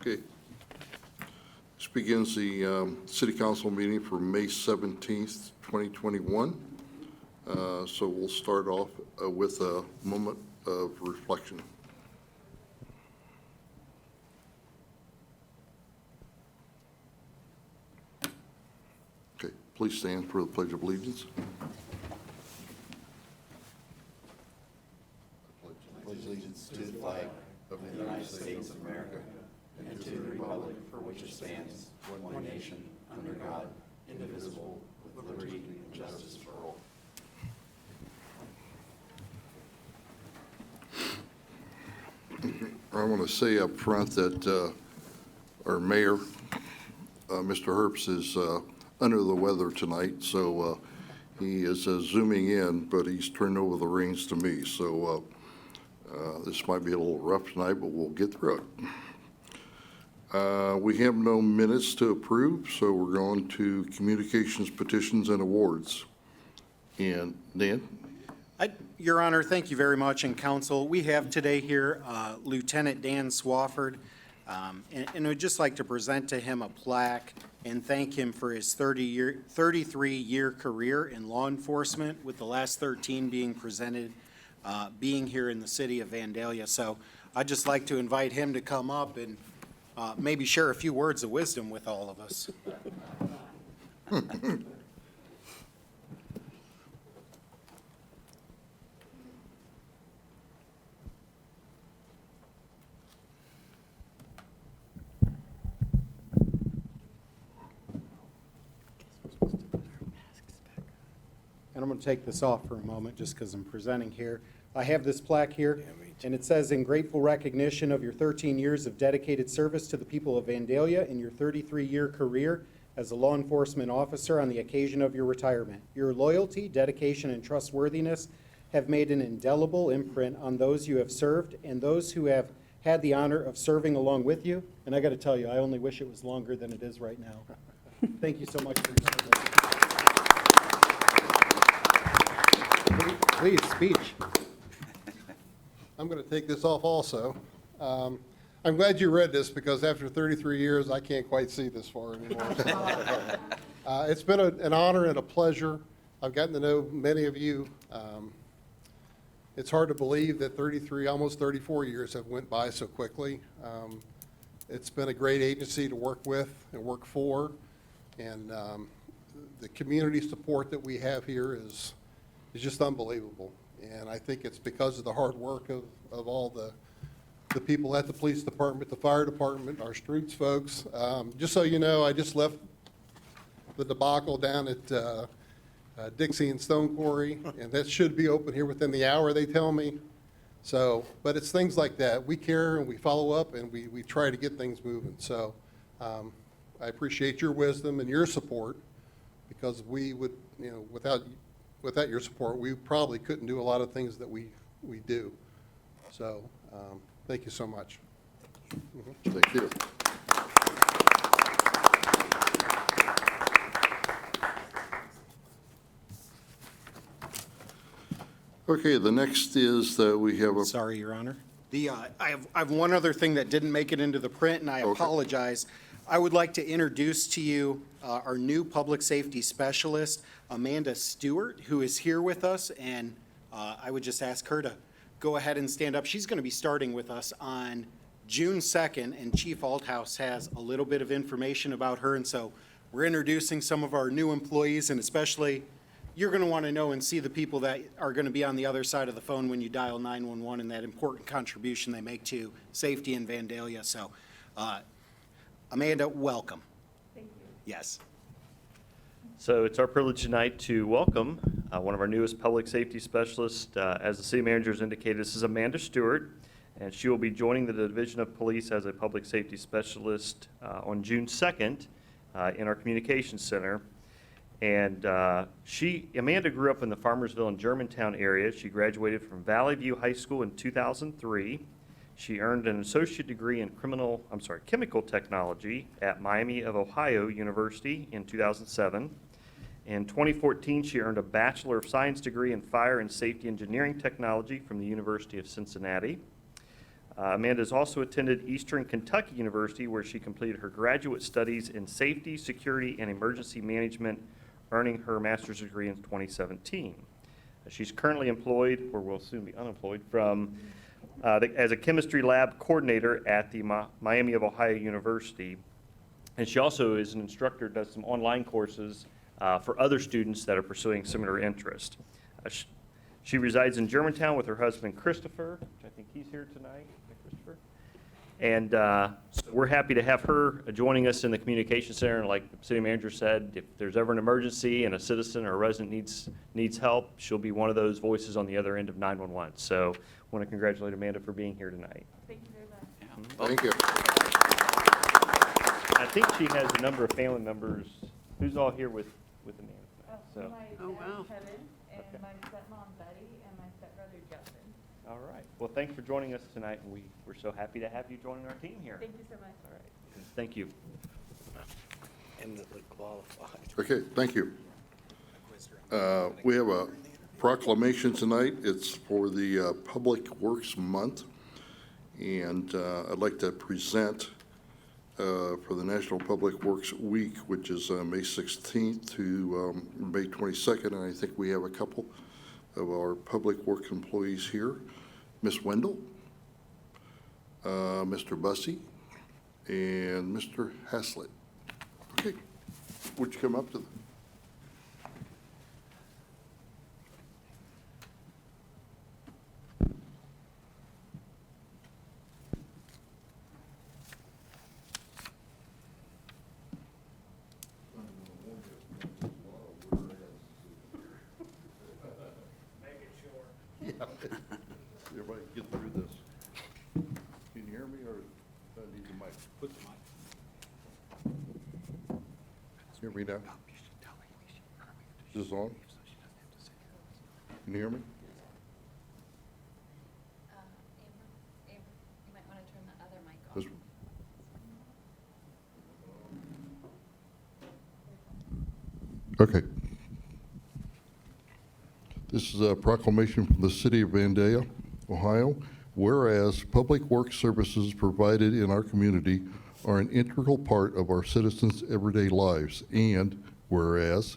Okay. This begins the City Council meeting for May 17th, 2021. So we'll start off with a moment of reflection. Okay, please stand for the Pledge of Allegiance. Pledge allegiance to the flag of the United States of America and to the republic for which it stands, one nation, under God, indivisible, with liberty and justice for all. I want to say up front that our mayor, Mr. Herbst, is under the weather tonight, so he is zooming in, but he's turned over the reins to me. So this might be a little rough tonight, but we'll get through it. We have no minutes to approve, so we're going to communications, petitions, and awards. And Dan? Your Honor, thank you very much, and council. We have today here Lieutenant Dan Swafford, and I'd just like to present to him a plaque and thank him for his 33-year career in law enforcement, with the last 13 being presented being here in the city of Vandalia. So I'd just like to invite him to come up and maybe share a few words of wisdom with all of us. And I'm going to take this off for a moment just because I'm presenting here. I have this plaque here, and it says, "In grateful recognition of your 13 years of dedicated service to the people of Vandalia in your 33-year career as a law enforcement officer on the occasion of your retirement. Your loyalty, dedication, and trustworthiness have made an indelible imprint on those you have served and those who have had the honor of serving along with you." And I got to tell you, I only wish it was longer than it is right now. Thank you so much for your service. Please, speech. I'm going to take this off also. I'm glad you read this because after 33 years, I can't quite see this far anymore. It's been an honor and a pleasure. I've gotten to know many of you. It's hard to believe that 33, almost 34 years have went by so quickly. It's been a great agency to work with and work for, and the community support that we have here is just unbelievable. And I think it's because of the hard work of all the people at the police department, the fire department, our streets folks. Just so you know, I just left the debacle down at Dixie and Stone Quarry, and that should be open here within the hour, they tell me. So, but it's things like that. We care and we follow up and we try to get things moving. So I appreciate your wisdom and your support, because we would, you know, without your support, we probably couldn't do a lot of things that we do. So thank you so much. Thank you. Okay, the next is that we have a... Sorry, Your Honor. I have one other thing that didn't make it into the print, and I apologize. I would like to introduce to you our new public safety specialist, Amanda Stewart, who is here with us, and I would just ask her to go ahead and stand up. She's going to be starting with us on June 2nd, and Chief Althouse has a little bit of information about her, and so we're introducing some of our new employees, and especially you're going to want to know and see the people that are going to be on the other side of the phone when you dial 911 and that important contribution they make to safety in Vandalia. So, Amanda, welcome. Thank you. Yes. So it's our privilege tonight to welcome one of our newest public safety specialists. As the city manager has indicated, this is Amanda Stewart, and she will be joining the Division of Police as a public safety specialist on June 2nd in our communications center. And Amanda grew up in the Farmersville and Germantown area. She graduated from Valley View High School in 2003. She earned an associate degree in chemical technology at Miami of Ohio University in 2007. In 2014, she earned a Bachelor of Science degree in Fire and Safety Engineering Technology from the University of Cincinnati. Amanda has also attended Eastern Kentucky University, where she completed her graduate studies in safety, security, and emergency management, earning her master's degree in 2017. She's currently employed, or will soon be unemployed, as a chemistry lab coordinator at the Miami of Ohio University. And she also is an instructor, does some online courses for other students that are pursuing similar interest. She resides in Germantown with her husband, Christopher, which I think he's here tonight. Christopher. And so we're happy to have her joining us in the communication center. And like the city manager said, if there's ever an emergency and a citizen or a resident needs help, she'll be one of those voices on the other end of 911. So I want to congratulate Amanda for being here tonight. Thank you very much. Thank you. I think she has a number of family members. Who's all here with Amanda tonight? So, My dad, Kevin, and my stepmom, Betty, and my stepbrother, Justin. all right. Well, thanks for joining us tonight, and we're so happy to have you joining our team here. Thank you so much. All right. Thank you. Eminently qualified. Okay, thank you. We have a proclamation tonight. It's for the Public Works Month. And I'd like to present for the National Public Works Week, which is May 16th to May 22nd. And I think we have a couple of our public work employees here. Ms. Wendeln, Mr. Busse, and Mr. Hayslett. Okay, would you come up to the... Everybody get through this. Can you hear me, or do I need the mic? Put the mic. Hear me now? Is this on? Can you hear me? Amber, you might want to turn the other mic off. This one. Okay. This is a proclamation from the City of Vandalia, Ohio. Whereas public work services provided in our community are an integral part of our citizens' everyday lives, and whereas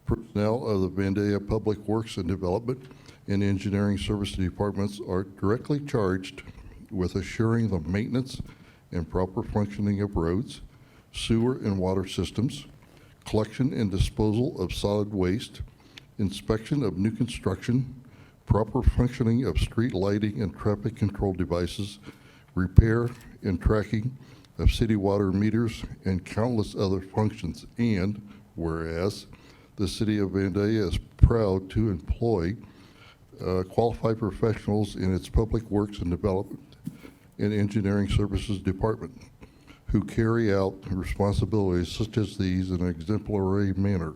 personnel of the Vandalia Public Works and Development and Engineering Service Departments are directly charged with assuring the maintenance and proper functioning of roads, sewer and water systems, collection and disposal of solid waste, inspection of new construction, proper functioning of street lighting and traffic control devices, repair and tracking of city water meters, and countless other functions. And whereas the City of Vandalia is proud to employ qualified professionals in its Public Works and Development and Engineering Services Department who carry out responsibilities such as these in an exemplary manner.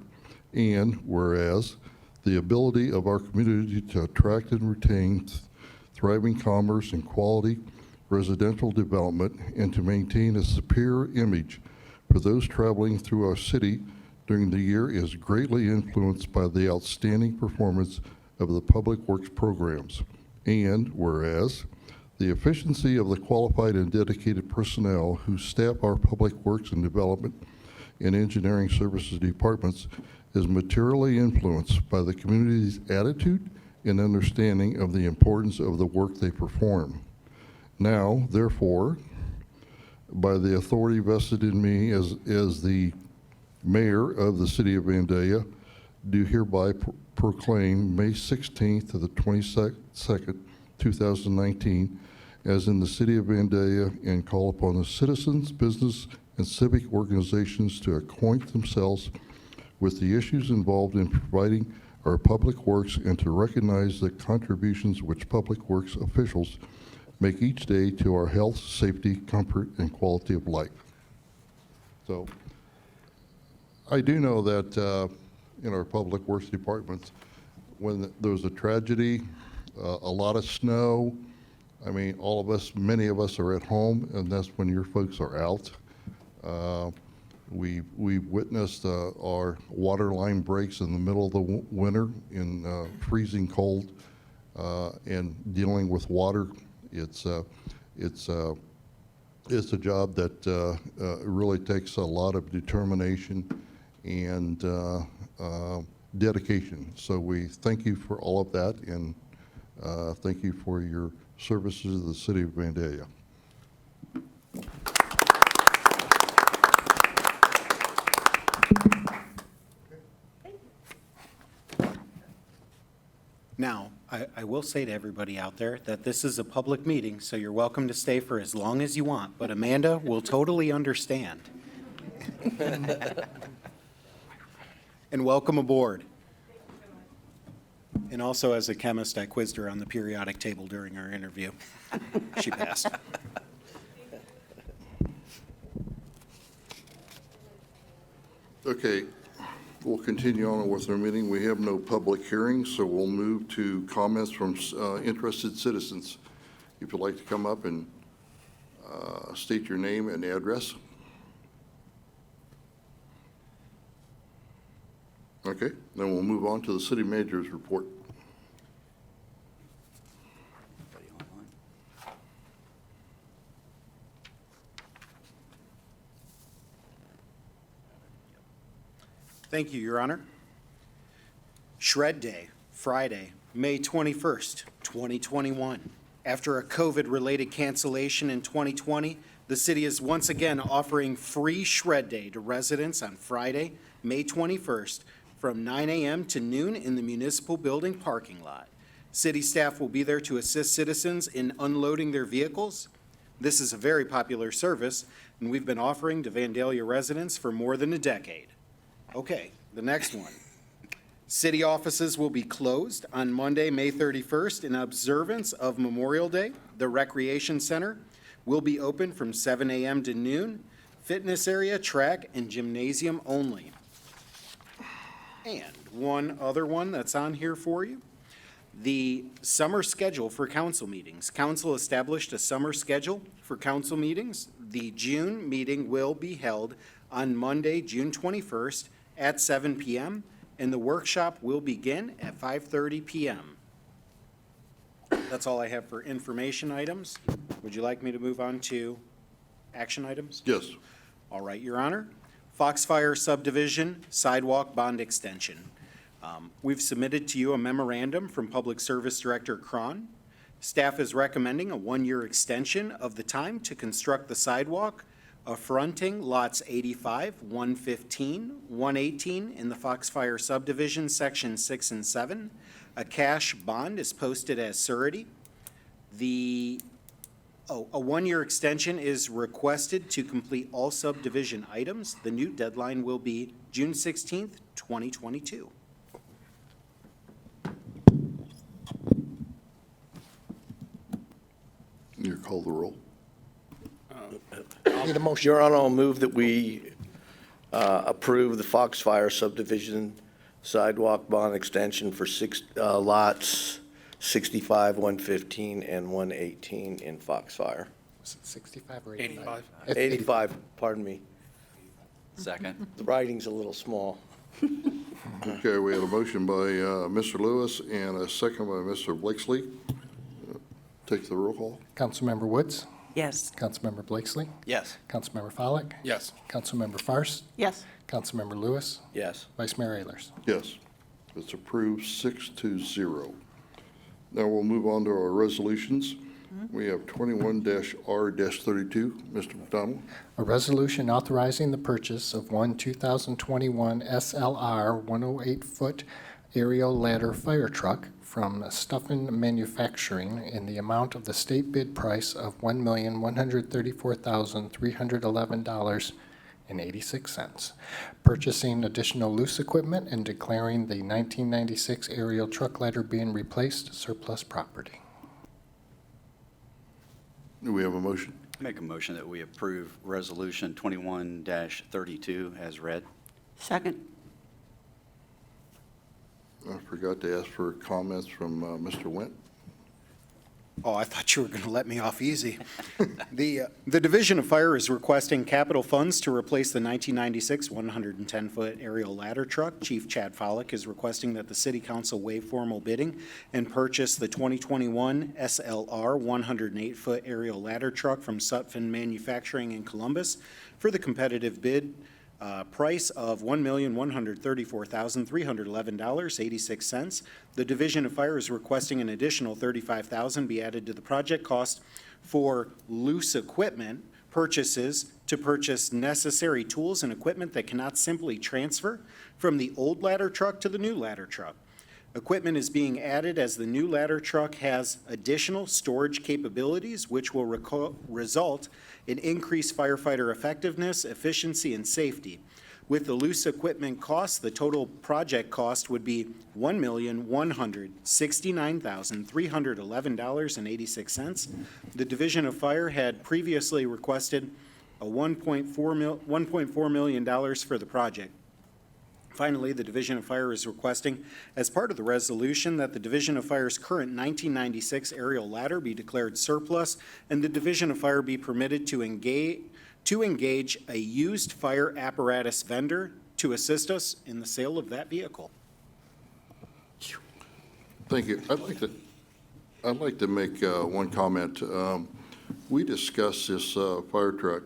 And whereas the ability of our community to attract and retain thriving commerce and quality residential development, and to maintain a superior image for those traveling through our city during the year is greatly influenced by the outstanding performance of the public works programs. And whereas the efficiency of the qualified and dedicated personnel who staff our public works and development and engineering services departments is materially influenced by the community's attitude and understanding of the importance of the work they perform. Now, therefore, by the authority vested in me as the mayor of the City of Vandalia, do hereby proclaim May 16th to the 22nd, 2019, as in the City of Vandalia, and call upon the citizens, business, and civic organizations to acquaint themselves with the issues involved in providing our public works and to recognize the contributions which public works officials make each day to our health, safety, comfort, and quality of life. So I do know that in our public works departments, when there's a tragedy, a lot of snow, I mean, all of us, many of us are at home, and that's when your folks are out. We've witnessed our water line breaks in the middle of the winter in freezing cold and dealing with water. It's It's a job that really takes a lot of determination and dedication. So we thank you for all of that, and thank you for your services to the city of Vandalia. Now, I will say to everybody out there that this is a public meeting, so you're welcome to stay for as long as you want, but Amanda will totally understand. And welcome aboard. And also, as a chemist, I quizzed her on the periodic table during our interview. She passed. Okay, we'll continue on with our meeting. We have no public hearings, so we'll move to comments from interested citizens. If you'd like to come up and state your name and address. Okay, then we'll move on to the city manager's report. Anybody online? Thank you, Your Honor. Shred Day, Friday, May 21st, 2021. After a COVID-related cancellation in 2020, the city is once again offering free Shred Day to residents on Friday, May 21st, from 9 a.m. to noon in the municipal building parking lot. City staff will be there to assist citizens in unloading their vehicles. This is a very popular service, and we've been offering to Vandalia residents for more than a decade. Okay, the next one. City offices will be closed on Monday, May 31st in observance of Memorial Day. The Recreation Center will be open from 7 a.m. to noon. Fitness area, track, and gymnasium only. And one other one that's on here for you. The summer schedule for council meetings. Council established a summer schedule for council meetings. The June meeting will be held on Monday, June 21st at 7 p.m., and the workshop will begin at 5:30 p.m. That's all I have for information items. Would you like me to move on to action items? Yes. All right, Your Honor. Foxfire Subdivision Sidewalk Bond Extension. We've submitted to you a memorandum from Public Service Director Cron. Staff is recommending a one-year extension of the time to construct the sidewalk affronting lots 85, 115, 118 in the Foxfire Subdivision, Section 6 and 7. A cash bond is posted as surety. A one-year extension is requested to complete all subdivision items. The new deadline will be June 16th, 2022. You call the roll. Need a motion. Your Honor, I'll move that we approve the Foxfire subdivision sidewalk bond extension for lots 65, 115, and 118 in Foxfire. Was it 65 or 85? 85, pardon me. Second. The writing's a little small. Okay, we had a motion by Mr. Lewis and a second by Mr. Blakesley. Take the roll call. Councilmember Woods? Yes. Councilmember Blakesley? Yes. Councilmember Follak? Yes. Councilmember Fairst? Yes. Councilmember Lewis? Yes. Vice Mayor Ehlers? Yes, it's approved 6-0. Now we'll move on to our resolutions. We have 21-R-32. Mr. McDonald. A resolution authorizing the purchase of one 2021 SLR 108-foot aerial ladder fire truck from Stuffin Manufacturing in the amount of the state bid price of $1,134,311.86, purchasing additional loose equipment and declaring the 1996 aerial truck ladder being replaced surplus property. Do we have a motion? Make a motion that we approve Resolution 21-32 as read. Second. I forgot to ask for comments from Mr. Wendt. Oh, I thought you were going to let me off easy. The Division of Fire is requesting capital funds to replace the 1996 110-foot aerial ladder truck. Chief Chad Follick is requesting that the City Council waive formal bidding and purchase the 2021 SLR 108-foot aerial ladder truck from Sutphin Manufacturing in Columbus for the competitive bid price of $1,134,311.86. The Division of Fire is requesting an additional $35,000 be added to the project cost for loose equipment purchases to purchase necessary tools and equipment that cannot simply transfer from the old ladder truck to the new ladder truck. Equipment is being added as the new ladder truck has additional storage capabilities, which will result in increased firefighter effectiveness, efficiency, and safety. With the loose equipment cost, the total project cost would be $1,169,311.86. The Division of Fire had previously requested a $1.4 million for the project. Finally, the Division of Fire is requesting, as part of the resolution, that the Division of Fire's current 1996 aerial ladder be declared surplus, and the Division of Fire be permitted to engage a used fire apparatus vendor to assist us in the sale of that vehicle. Thank you. I'd like to make one comment. We discussed this fire truck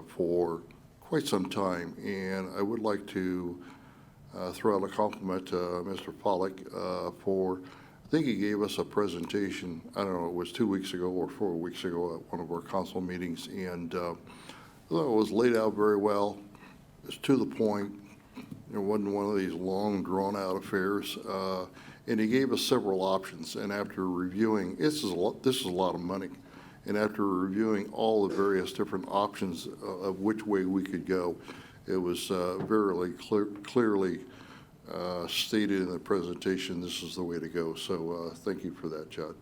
for quite some time, and I would like to throw out a compliment to Mr. Pollock for, I think he gave us a presentation, I don't know, it was 2 weeks ago or 4 weeks ago at one of our council meetings, and I thought it was laid out very well. It's to the point. It wasn't one of these long, drawn-out affairs, and he gave us several options, and after reviewing, this is a lot of money. And after reviewing all the various different options of which way we could go, it was very clearly stated in the presentation, this is the way to go. So thank you for that, Chad.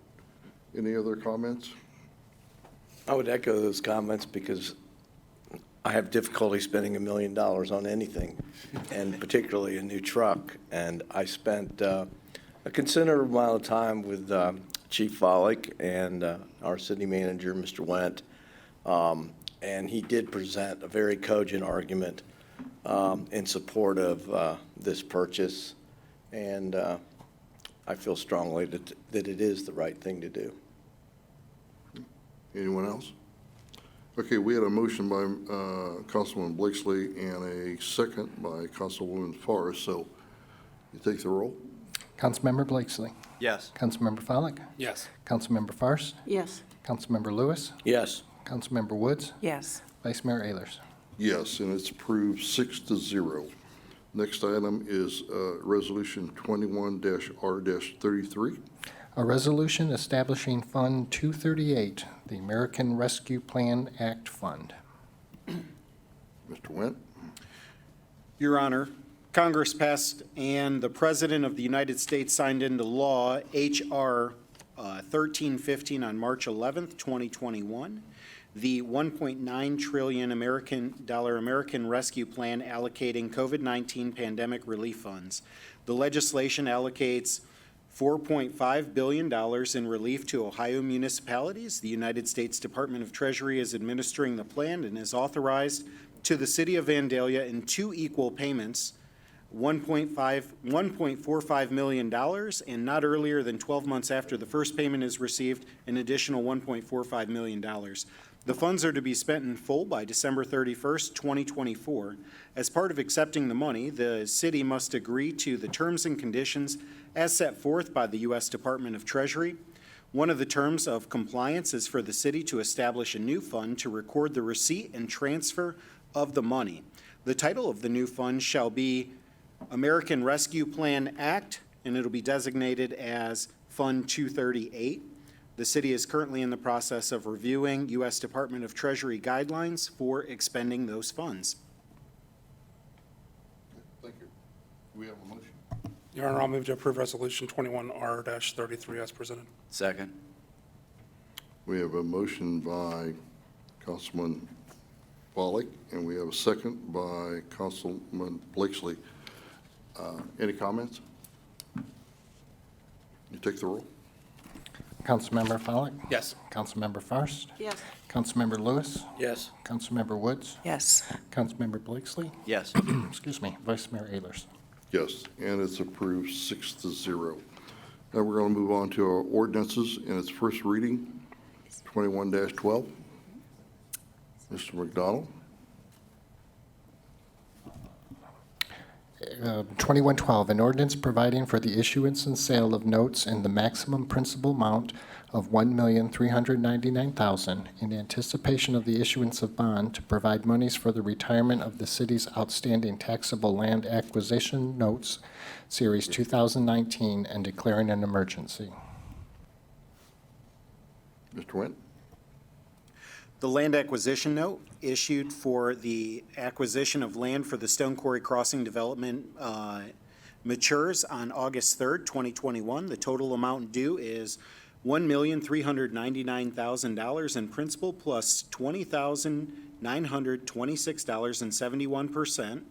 Any other comments? I would echo those comments because I have difficulty spending $1 million on anything, and particularly a new truck. And I spent a considerable amount of time with Chief Follick and our city manager, Mr. Wendt, and he did present a very cogent argument in support of this purchase, and I feel strongly that it is the right thing to do. Anyone else? Okay, we had a motion by Councilman Blakesley and a second by Councilwoman Forrest, so you take the roll? Councilmember Blakesley. Yes. Councilmember Follick. Yes. Councilmember Fairst. Yes. Councilmember Lewis. Yes. Councilmember Woods. Yes. Vice Mayor Ayers. Yes, and it's approved 6-0. Next item is Resolution 21-R-33. A resolution establishing Fund 238, the American Rescue Plan Act Fund. Mr. Wendt? Your Honor, Congress passed and the President of the United States signed into law H.R. 1315 on March 11th, 2021. The $1.9 trillion American Rescue Plan allocating COVID-19 pandemic relief funds. The legislation allocates $4.5 billion in relief to Ohio municipalities. The United States Department of Treasury is administering the plan and is authorized to the city of Vandalia in 2 equal payments, $1.45 million, and not earlier than 12 months after the first payment is received, an additional $1.45 million. The funds are to be spent in full by December 31st, 2024. As part of accepting the money, the city must agree to the terms and conditions as set forth by the U.S. Department of Treasury. One of the terms of compliance is for the city to establish a new fund to record the receipt and transfer of the money. The title of the new fund shall be American Rescue Plan Act, and it'll be designated as Fund 238. The city is currently in the process of reviewing U.S. Department of Treasury guidelines for expending those funds. Thank you. Do we have a motion? Your Honor, I'll move to approve Resolution 21R-33 as presented. Second. We have a motion by Councilman Follick, and we have a second by Councilman Blakesley. Any comments? You take the roll. Councilmember Follak? Yes. Councilmember Fairst? Yes. Councilmember Lewis? Yes. Councilmember Woods? Yes. Councilmember Blakesley? Yes. Excuse me, Vice Mayor Ehlers. Yes, and it's approved 6-0. Now we're going to move on to our ordinances in its first reading, 21-12. Mr. McDonald? 2112, an ordinance providing for the issuance and sale of notes in the maximum principal amount of $1,399,000 in anticipation of the issuance of bond to provide monies for the retirement of the city's outstanding taxable land acquisition notes, Series 2019, and declaring an emergency. Mr. Wendt? The land acquisition note issued for the acquisition of land for the Stone Quarry Crossing development matures on August 3rd, 2021. The total amount due is $1,399,000 in principal plus $20,926.71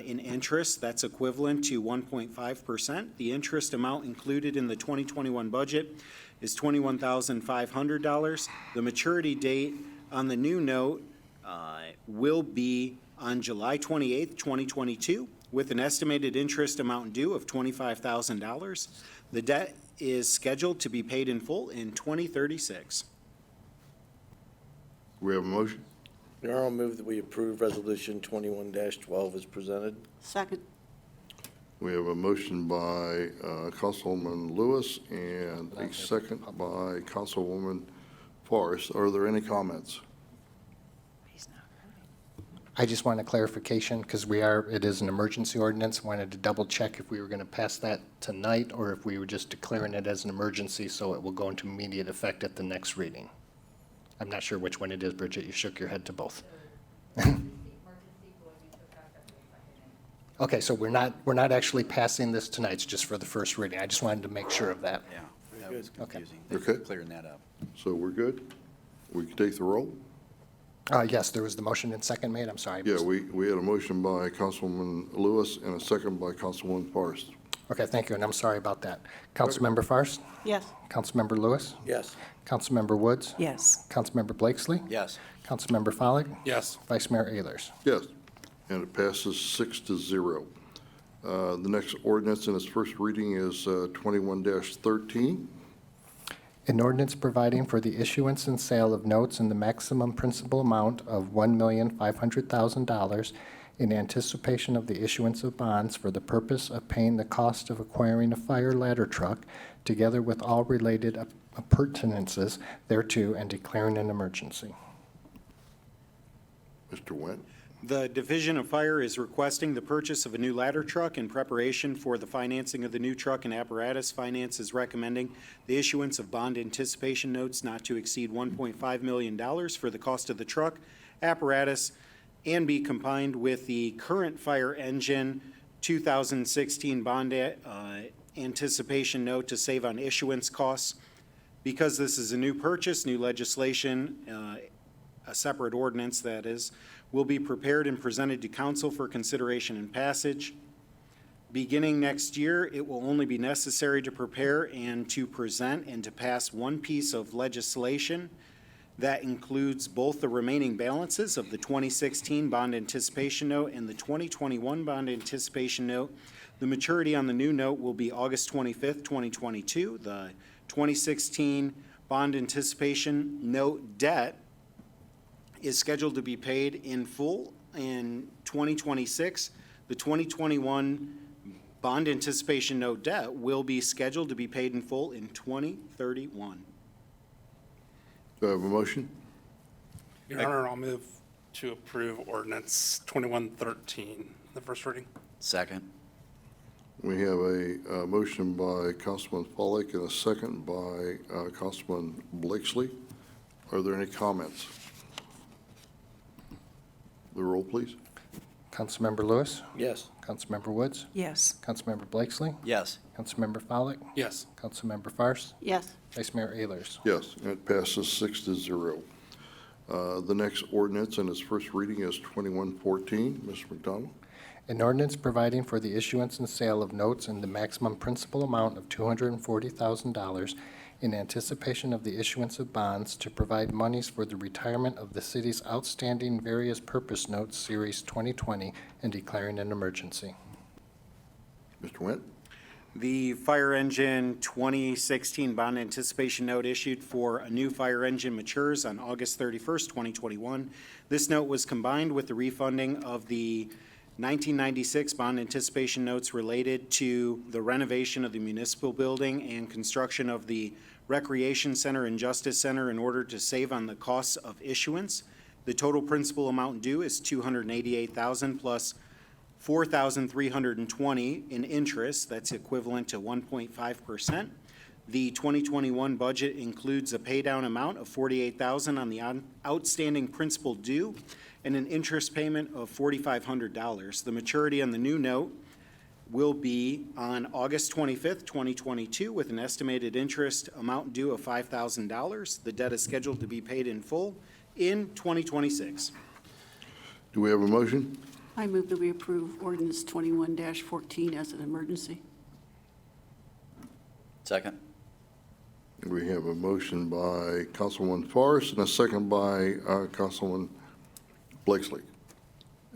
in interest. That's equivalent to 1.5%. The interest amount included in the 2021 budget is $21,500. The maturity date on the new note will be on July 28th, 2022, with an estimated interest amount due of $25,000. The debt is scheduled to be paid in full in 2036. We have a motion? Your Honor, I'll move that we approve Resolution 21-12 as presented. Second. We have a motion by Councilwoman Lewis and a second by Councilwoman Forrest. Are there any comments? I just want a clarification because it is an emergency ordinance. Wanted to double check if we were going to pass that tonight or if we were just declaring it as an emergency so it will go into immediate effect at the next reading. I'm not sure which one it is, Bridget. You shook your head to both. Okay, so we're not actually passing this tonight. It's just for the first reading. I just wanted to make sure of that. Yeah, that was confusing. Okay. Clearing that up. So we're good? We can take the roll? Yes, there was the motion and second made. I'm sorry. Yeah, we had a motion by Councilwoman Lewis and a second by Councilwoman Forrest. Okay, thank you, and I'm sorry about that. Councilmember Fairst? Yes. Councilmember Lewis? Yes. Councilmember Woods? Yes. Councilmember Blakesley? Yes. Councilmember Follak? Yes. Vice Mayor Ehlers? Yes, and it passes 6-0. The next ordinance in its first reading is 21-13. An ordinance providing for the issuance and sale of notes in the maximum principal amount of $1,500,000 in anticipation of the issuance of bonds for the purpose of paying the cost of acquiring a fire ladder truck, together with all related appurtenances thereto, and declaring an emergency. Mr. Wendt? The Division of Fire is requesting the purchase of a new ladder truck in preparation for the financing of the new truck and apparatus. Finance is recommending the issuance of bond anticipation notes not to exceed $1.5 million for the cost of the truck, apparatus, and be combined with the current fire engine 2016 bond anticipation note to save on issuance costs. Because this is a new purchase, new legislation, a separate ordinance that is, will be prepared and presented to council for consideration and passage. Beginning next year, it will only be necessary to prepare and to present and to pass one piece of legislation that includes both the remaining balances of the 2016 bond anticipation note and the 2021 bond anticipation note. The maturity on the new note will be August 25th, 2022. The 2016 bond anticipation note debt is scheduled to be paid in full in 2026. The 2021 bond anticipation note debt will be scheduled to be paid in full in 2031. Do I have a motion? Your Honor, I'll move to approve ordinance 2113, the first reading. Second. We have a motion by Councilman Pollack and a second by Councilman Blakesley. Are there any comments? The roll, please. Councilmember Lewis? Yes. Councilmember Woods? Yes. Councilmember Blakesley? Yes. Councilmember Follak? Yes. Councilmember Fairst? Yes. Vice Mayor Ehlers? Yes, and it passes 6-0. The next ordinance in its first reading is 2114. Mr. McDonald? An ordinance providing for the issuance and sale of notes in the maximum principal amount of $240,000 in anticipation of the issuance of bonds to provide monies for the retirement of the city's outstanding various purpose notes, Series 2020, and declaring an emergency. Mr. Wendt? The fire engine 2016 bond anticipation note issued for a new fire engine matures on August 31st, 2021. This note was combined with the refunding of the 1996 bond anticipation notes related to the renovation of the municipal building and construction of the Recreation Center and Justice Center in order to save on the costs of issuance. The total principal amount due is $288,000 plus $4,320 in interest. That's equivalent to 1.5%. The 2021 budget includes a paydown amount of $48,000 on the outstanding principal due and an interest payment of $4,500. The maturity on the new note will be on August 25th, 2022, with an estimated interest amount due of $5,000. The debt is scheduled to be paid in full in 2026. Do we have a motion? I move that we approve ordinance 21-14 as an emergency. Second. We have a motion by Councilwoman Forrest and a second by Councilman Blakesley.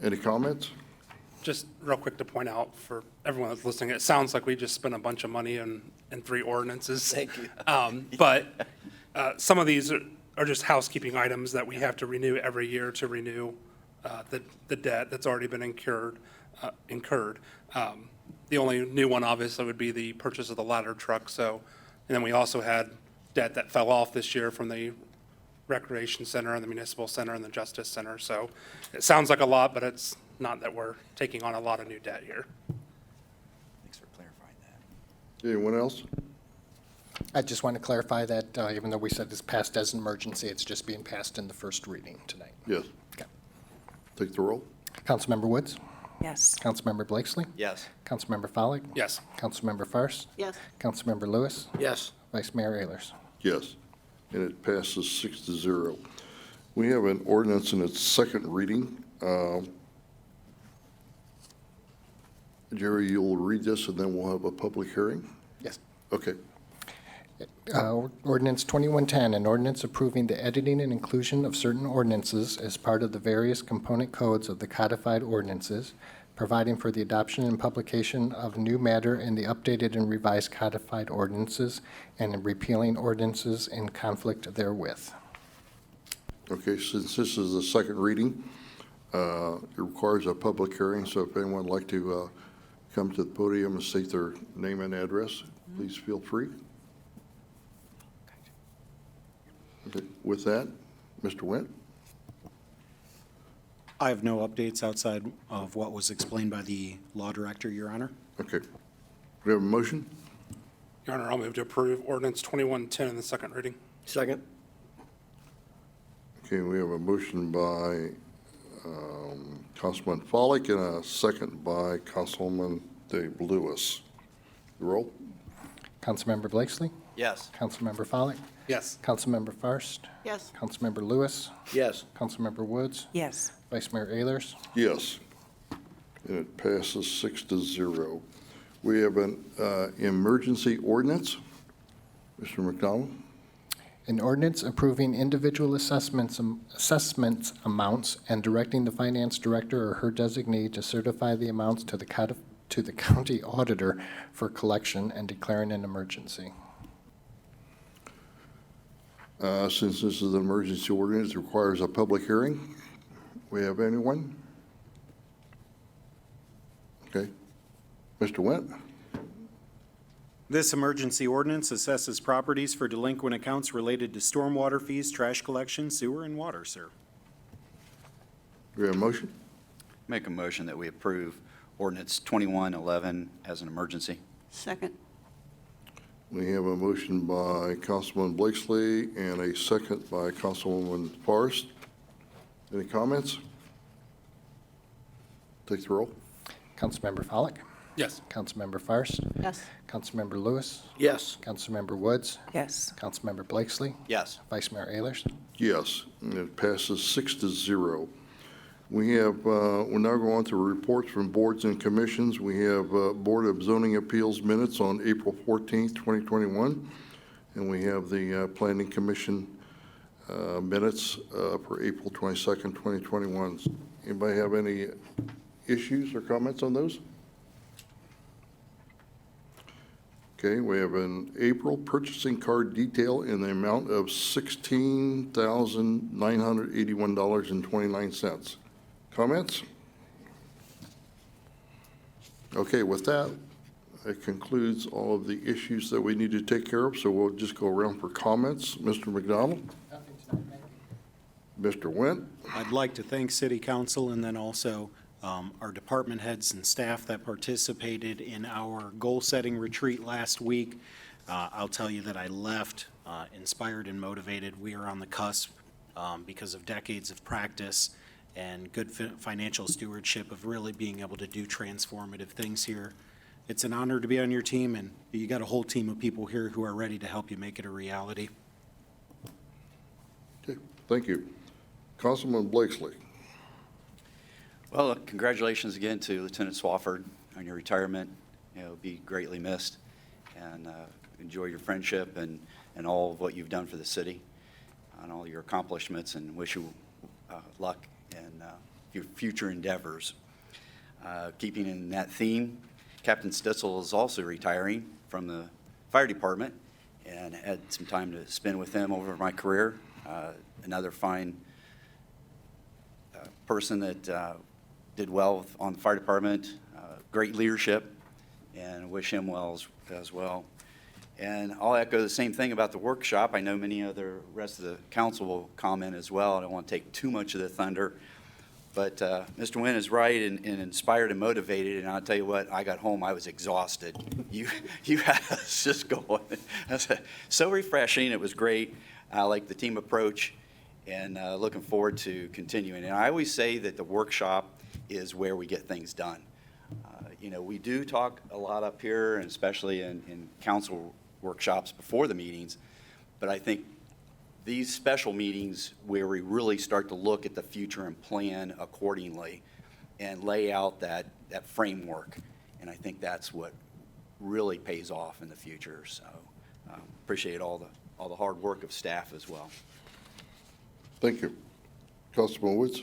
Any comments? Just real quick to point out for everyone that's listening, it sounds like we just spent a bunch of money in 3 ordinances. Thank you. But some of these are just housekeeping items that we have to renew every year to renew the debt that's already been incurred. The only new one obviously would be the purchase of the ladder truck. So, and then we also had debt that fell off this year from the Recreation Center and the Municipal Center and the Justice Center. So it sounds like a lot, but it's not that we're taking on a lot of new debt here. Thanks for clarifying that. Anyone else? I just want to clarify that even though we said it's passed as an emergency, it's just being passed in the first reading tonight. Yes. Okay. Take the roll. Councilmember Woods? Yes. Councilmember Blakesley? Yes. Councilmember Follick? Yes. Councilmember Farst? Yes. Councilmember Lewis? Yes. Vice Mayor Ayers? Yes, and it passes 6-0. We have an ordinance in its second reading. Jerry, you'll read this and then we'll have a public hearing? Yes. Okay. Ordinance 2110, an ordinance approving the editing and inclusion of certain ordinances as part of the various component codes of the codified ordinances, providing for the adoption and publication of new matter in the updated and revised codified ordinances, and repealing ordinances in conflict therewith. Okay, since this is the second reading, it requires a public hearing, so if anyone would like to come to the podium and state their name and address, please feel free. Okay, with that, Mr. Wendt? I have no updates outside of what was explained by the law director, Your Honor. Okay. We have a motion? Your Honor, I'll move to approve ordinance 2110 in the second reading. Second? Okay, we have a motion by Councilman Follick and a second by Councilman Dave Lewis. Roll? Councilmember Blakesley? Yes. Councilmember Follick? Yes. Councilmember Farst? Yes. Councilmember Lewis? Yes. Councilmember Woods? Yes. Vice Mayor Ayers? Yes. And it passes 6-0. We have an emergency ordinance. Mr. McDonald? An ordinance approving individual assessments amounts and directing the finance director or her designee to certify the amounts to the county auditor for collection and declaring an emergency. Since this is an emergency ordinance, it requires a public hearing. We have anyone? Okay. Mr. Wendt? This emergency ordinance assesses properties for delinquent accounts related to stormwater fees, trash collection, sewer, and water, sir. Do we have a motion? Make a motion that we approve ordinance 2111 as an emergency. Second. We have a motion by Councilman Blakesley and a second by Councilwoman Forrest. Any comments? Take the roll. Councilmember Follick? Yes. Councilmember Farst? Yes. Councilmember Lewis? Yes. Councilmember Woods? Yes. Councilmember Blakesley? Yes. Vice Mayor Ayers? Yes, and it passes 6-0. We have, we're now going on to reports from boards and commissions. We have Board of Zoning Appeals minutes on April 14th, 2021, And we have the Planning Commission minutes for April 22nd, 2021. Anybody have any issues or comments on those? Okay, we have an April purchasing card detail in the amount of $16,981.29. Comments? Okay, with that, it concludes all of the issues that we need to take care of, so we'll just go around for comments. Mr. McDonald? Mr. Wendt? I'd like to thank City Council and then also our department heads and staff that participated in our goal-setting retreat last week. I'll tell you that I left inspired and motivated. We are on the cusp because of decades of practice and good financial stewardship of really being able to do transformative things here. It's an honor to be on your team, and you got a whole team of people here who are ready to help you make it a reality. Okay, thank you. Councilman Blakesley? Well, congratulations again to Lieutenant Swafford on your retirement. You'll be greatly missed, and enjoy your friendship and all of what you've done for the city and all your accomplishments, and wish you luck in your future endeavors. Keeping in that theme, Captain Stitzel is also retiring from the fire department, and had some time to spend with him over my career. Another fine person that did well on the fire department, great leadership, and wish him well as well. And I'll echo the same thing about the workshop. I know many other rest of the council will comment as well. I don't want to take too much of the thunder. But Mr. Wendt is right and inspired and motivated. And I'll tell you what, I got home, I was exhausted. You had us just going. So refreshing. It was great. I like the team approach, and looking forward to continuing. And I always say that the workshop is where we get things done. You know, we do talk a lot up here, and especially in council workshops before the meetings, but I think these special meetings where we really start to look at the future and plan accordingly and lay out that framework. And I think that's what really pays off in the future. So appreciate all the hard work of staff as well. Thank you. Councilman Woods?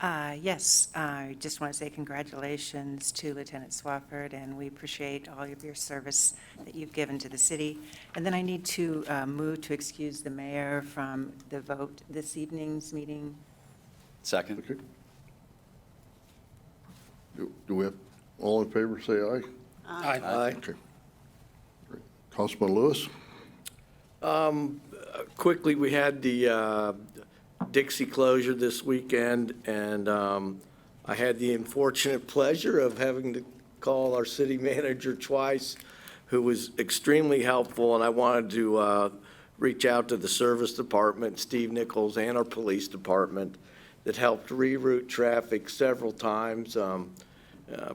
Yes, I just want to say congratulations to Lieutenant Swafford, and we appreciate all of your service that you've given to the city. And then I need to move to excuse the mayor from the vote this evening's meeting. Second. Okay. Do we have, all in favor, say aye? Aye. Aye. Okay. Great. Councilman Lewis? Quickly, we had the Dixie closure this weekend, and I had the unfortunate pleasure of having to call our city manager twice, who was extremely helpful, and I wanted to reach out to the service department, Steve Nichols, and our police department that helped reroute traffic several times.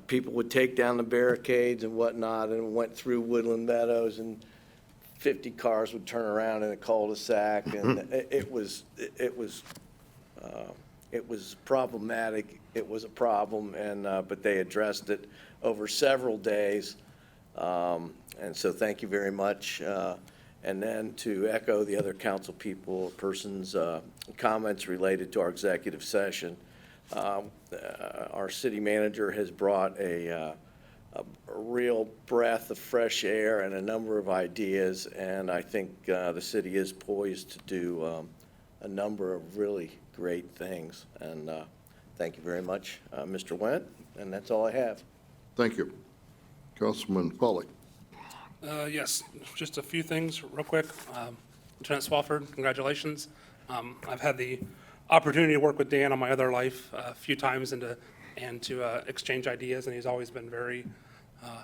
People would take down the barricades and whatnot and went through Woodland Meadows, and 50 cars would turn around in a cul-de-sac, and it was problematic. It was a problem, and but they addressed it over several days, and so thank you very much. And then to echo the other council people, persons' comments related to our executive session, our city manager has brought a real breath of fresh air and a number of ideas, and I think the city is poised to do a number of really great things. And thank you very much, Mr. Wendt, and that's all I have. Thank you. Councilman Polley? Yes, just a few things real quick. Lieutenant Swafford, congratulations. I've had the opportunity to work with Dan on my other life a few times and to exchange ideas, and he's always been very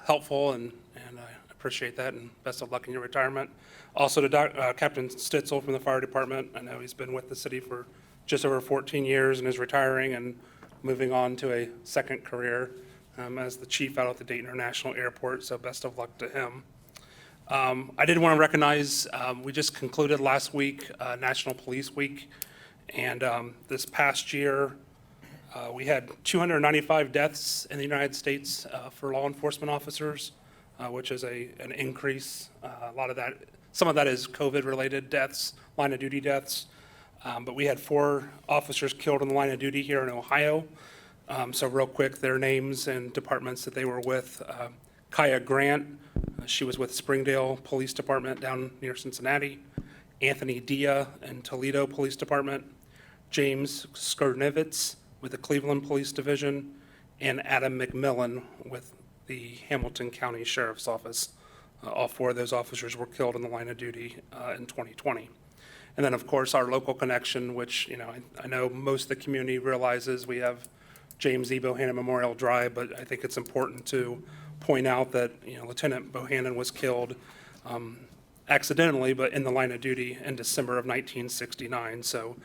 helpful, and I appreciate that, and best of luck in your retirement. Also to Captain Stitzel from the fire department. I know he's been with the city for just over 14 years and is retiring and moving on to a second career as the chief out at the Dayton International Airport, so best of luck to him. I did want to recognize, we just concluded last week National Police Week, and this past year we had 295 deaths in the United States for law enforcement officers, which is an increase. A lot of that Some of that is COVID-related deaths, line of duty deaths. But we had 4 officers killed in the line of duty here in Ohio. So real quick, their names and departments that they were with. Kaya Grant, she was with Springdale Police Department down near Cincinnati. Anthony Dia in Toledo Police Department. James Skernivitz with the Cleveland Police Division. And Adam McMillan with the Hamilton County Sheriff's Office. All 4 of those officers were killed in the line of duty in 2020. And then, of course, our local connection, which, I know most of the community realizes we have James E. Bohannon Memorial Drive, but I think it's important to point out that, Lieutenant Bohannon was killed accidentally, but in the line of duty in December of 1969. So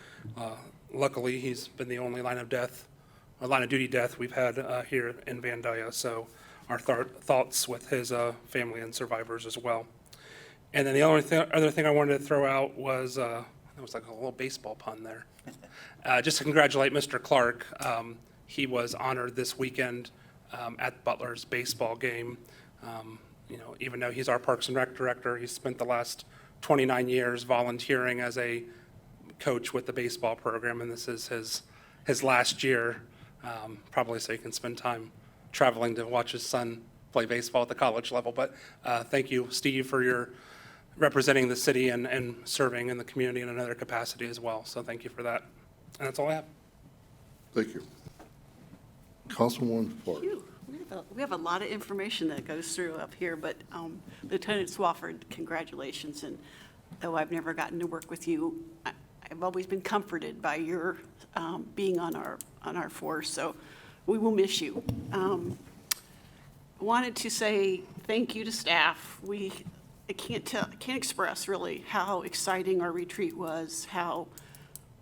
luckily, he's been the only line of duty death we've had here in Vandalia. So our thoughts with his family and survivors as well. And then the other thing I wanted to throw out was, it was like a little baseball pun there. Just to congratulate Mr. Clark. He was honored this weekend at Butler's baseball game. Even though he's our Parks and Rec director, he's spent the last 29 years volunteering as a coach with the baseball program, and this is his last year, probably so he can spend time traveling to watch his son play baseball at the college level. But thank you, Steve, for your representing the city and serving in the community in another capacity as well. So thank you for that. And that's all I have. Thank you. Councilwoman Clark. Phew, we have a lot of information that goes through up here, but Lieutenant Swafford, congratulations. And though I've never gotten to work with you, I've always been comforted by your being on our force. So we will miss you. Wanted to say thank you to staff. I can't express really how exciting our retreat was, how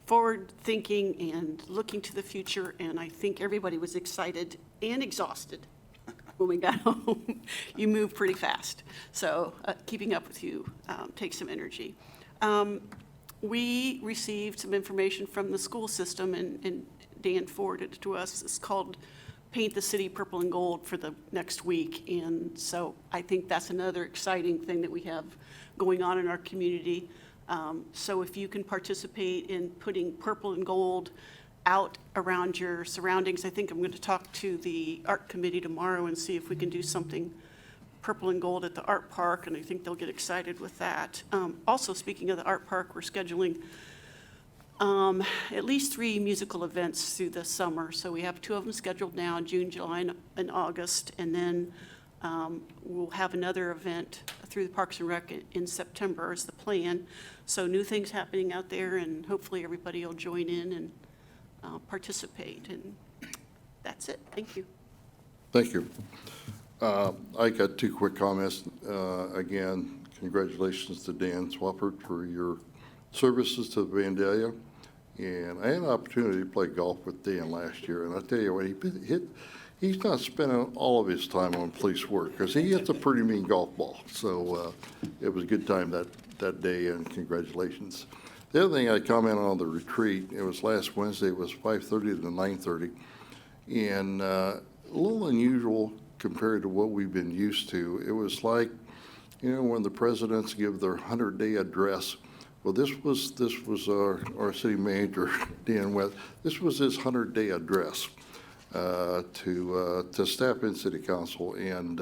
forward-thinking and looking to the future, and I think everybody was excited and exhausted when we got home. You moved pretty fast, so keeping up with you takes some energy. We received some information from the school system, and Dan forwarded it to us. It's called Paint the City Purple and Gold for the next week, and so I think that's another exciting thing that we have going on in our community. So if you can participate in putting purple and gold out around your surroundings, I think I'm going to talk to the art committee tomorrow and see if we can do something purple and gold at the art park, and I think they'll get excited with that. Also, speaking of the art park, we're scheduling at least 3 musical events through the summer. So we have 2 of them scheduled now, June, July, and August, and then we'll have another event through the Parks and Rec in September is the plan. So new things happening out there, and hopefully everybody will join in and participate. And that's it. Thank you. Thank you. I got 2 quick comments. Again, congratulations to Dan Swafford for your services to Vandalia. And I had an opportunity to play golf with Dan last year, and I tell you what, he's not spending all of his time on police work, because he hits a pretty mean golf ball. So it was a good time that day, and congratulations. The other thing I commented on the retreat, it was last Wednesday, it was 5:30 to 9:30, and a little unusual compared to what we've been used to. It was like, when the presidents give their 100-day address. Well, this was our city manager, Dan Wendt. This was his 100-day address to staff in City Council, and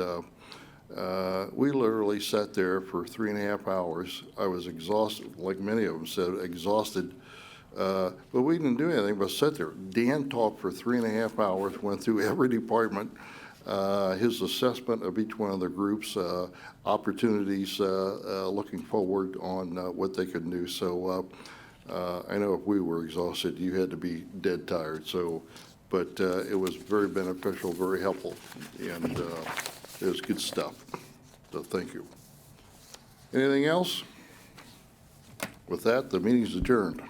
we literally sat there for 3.5 hours. I was exhausted, like many of them said, exhausted, but we didn't do anything but sit there. Dan talked for 3.5 hours, went through every department, his assessment of each one of the groups, opportunities, looking forward on what they could do. So I know if we were exhausted, you had to be dead tired. So, but it was very beneficial, very helpful, and it was good stuff. So thank you. Anything else? With that, the meeting's adjourned.